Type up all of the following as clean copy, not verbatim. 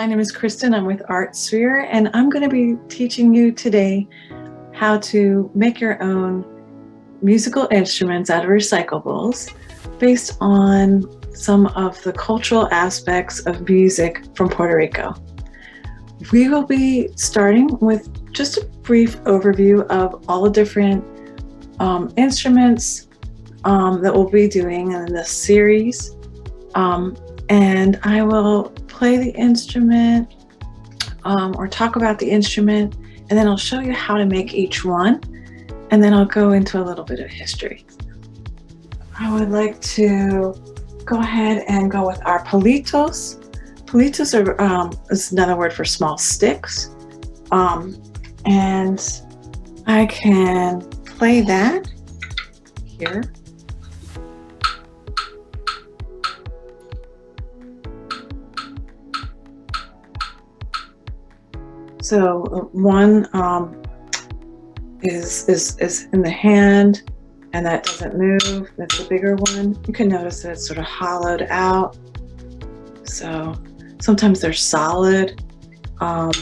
My name is Kristin. I'm with ArtSphere, and I'm going to be teaching you today how to make your own musical instruments out of recyclables based on some of the cultural aspects of music from Puerto Rico. We will be starting with just a brief overview of all the different instruments that we'll be doing in this series. And I will play the instrument or talk about the instrument, and then I'll show you how to make each one, and then I'll go into a little bit of history. I would like to go ahead and go with our palitos. Palitos is another word for small sticks, and I can play that here. So one is in the hand, and that doesn't move. That's the bigger one. You can notice that it's sort of hollowed out. So sometimes they're solid, but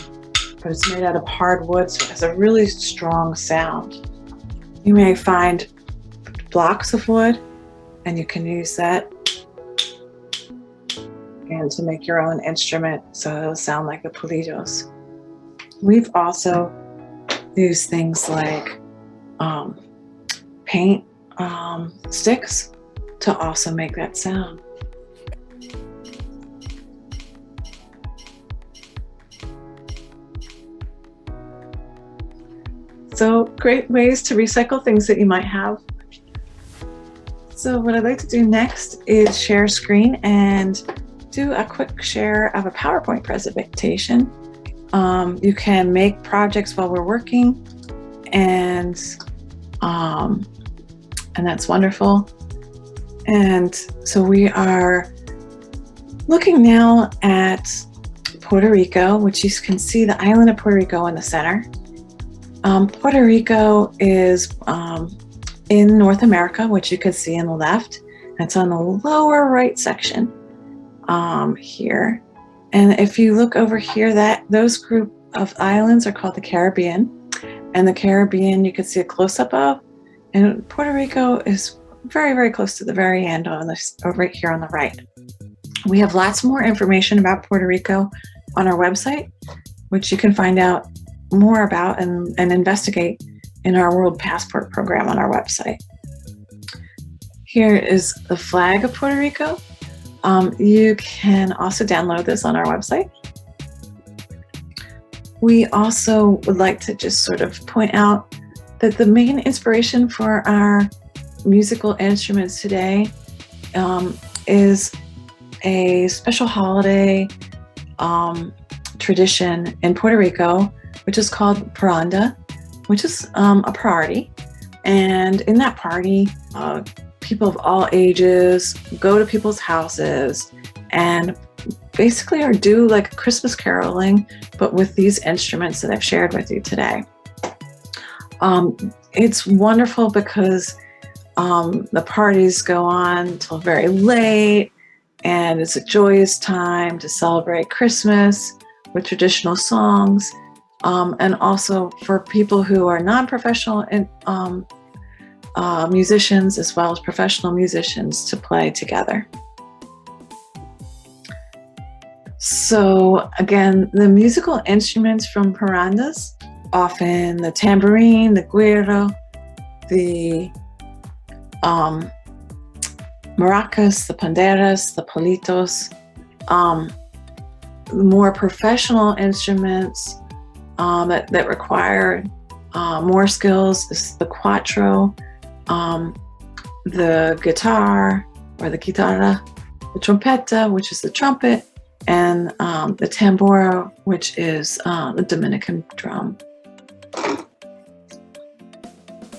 it's made out of hardwood, so it has a really strong sound. You may find blocks of wood, and you can use that and to make your own instrument, so it'll sound like the palitos. We've also used things like paint sticks to also make that sound. So great ways to recycle things that you might have. So what I'd like to do next is share screen and do a quick share of a PowerPoint presentation. You can make projects while we're working, and that's wonderful. And so we are looking now at Puerto Rico, which you can see the island of Puerto Rico in the center. Puerto Rico is in North America, which you can see on the left. It's on the lower right section here. And if you look over here, those group of islands are called the Caribbean. And the Caribbean you can see a close-up of. And Puerto Rico is very, very close to the very end over here on the right. We have lots more information about Puerto Rico on our website, which you can find out more about and investigate in our World Passport program on our website. Here is the flag of Puerto Rico. You can also download this on our website. We also would like to just sort of point out that the main inspiration for our musical instruments today is a special holiday tradition in Puerto Rico, which is called parranda, which is a party. And in that party, people of all ages go to people's houses and basically do like Christmas caroling, but with these instruments that I've shared with you today. It's wonderful because the parties go on till very late, and it's a joyous time to celebrate Christmas with traditional songs, and also for people who are non-professional musicians as well as professional musicians to play together. So again, the musical instruments from parrandas, often the tambourine, the güiro, the maracas, the panderas, the palitos. More professional instruments that require more skills is the cuatro, the guitar or the guitarra, the trompeta, which is the trumpet, and the tambora, which is the Dominican drum.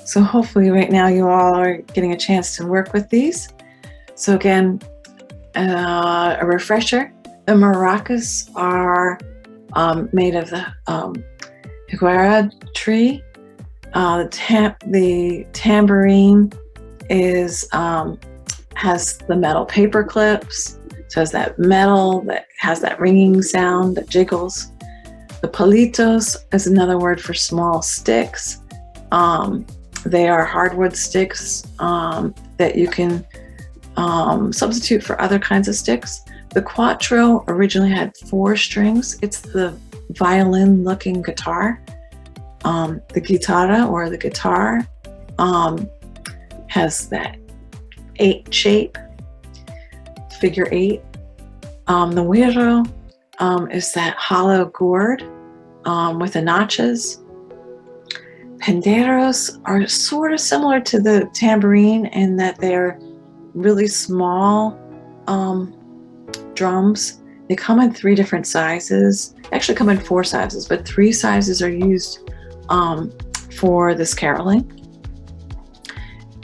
So hopefully right now you all are getting a chance to work with these. So again, a refresher, the maracas are made of the higuera tree. The tambourine has the metal paper clips. So it has that metal that has that ringing sound that jiggles. The palitos is another word for small sticks. They are hardwood sticks that you can substitute for other kinds of sticks. The cuatro originally had 4 strings. It's the violin-looking guitar. The guitarra, or the guitar, has that 8 shape, figure 8. The güiro is that hollow gourd with the notches. Panderos are sort of similar to the tambourine in that they're really small drums. They come in 3 different sizes. Actually come in 4 sizes, but 3 sizes are used for this caroling.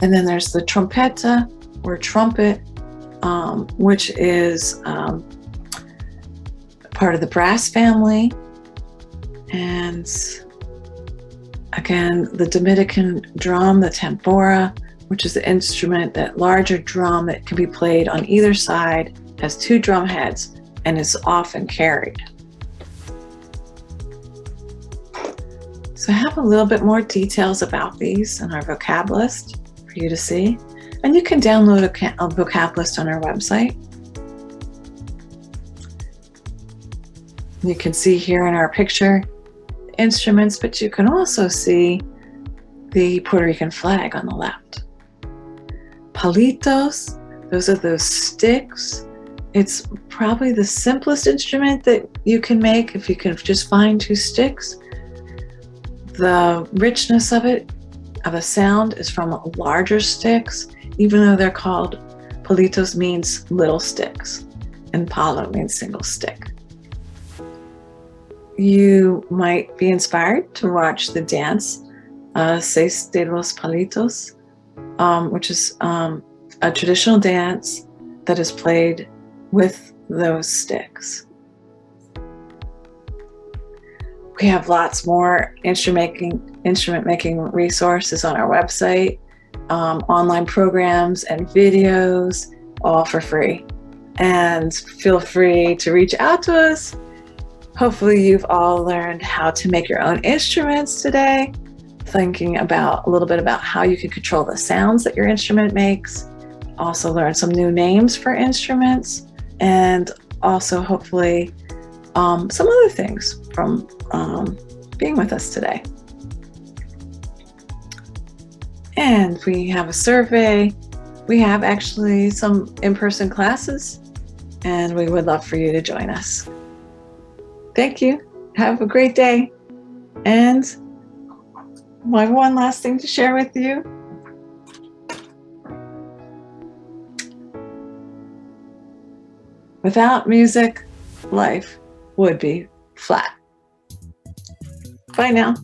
And then there's the trompeta, or trumpet, which is part of the brass family. And again, the Dominican drum, the tambora, which is the instrument, that larger drum that can be played on either side, has 2 drum heads and is often carried. So I have a little bit more details about these in our vocab list for you to see. And you can download a vocab list on our website. You can see here in our picture instruments, but you can also see the Puerto Rican flag on the left. Palitos, those are those sticks. It's probably the simplest instrument that you can make if you can just find 2 sticks. The richness of it, of a sound, is from larger sticks, even though they're called, palitos means little sticks, and palo means single stick. You might be inspired to watch the dance, Seis de los Palitos, which is a traditional dance that is played with those sticks. We have lots more instrument making resources on our website, online programs and videos, all for free. And feel free to reach out to us. Hopefully you've all learned how to make your own instruments today, thinking about a little bit about how you can control the sounds that your instrument makes. Also learn some new names for instruments, and also hopefully some other things from being with us today. And we have a survey. We have actually some in-person classes, and we would love for you to join us. Thank you. Have a great day. And my one last thing to share with you. Without music, life would be flat. Bye now.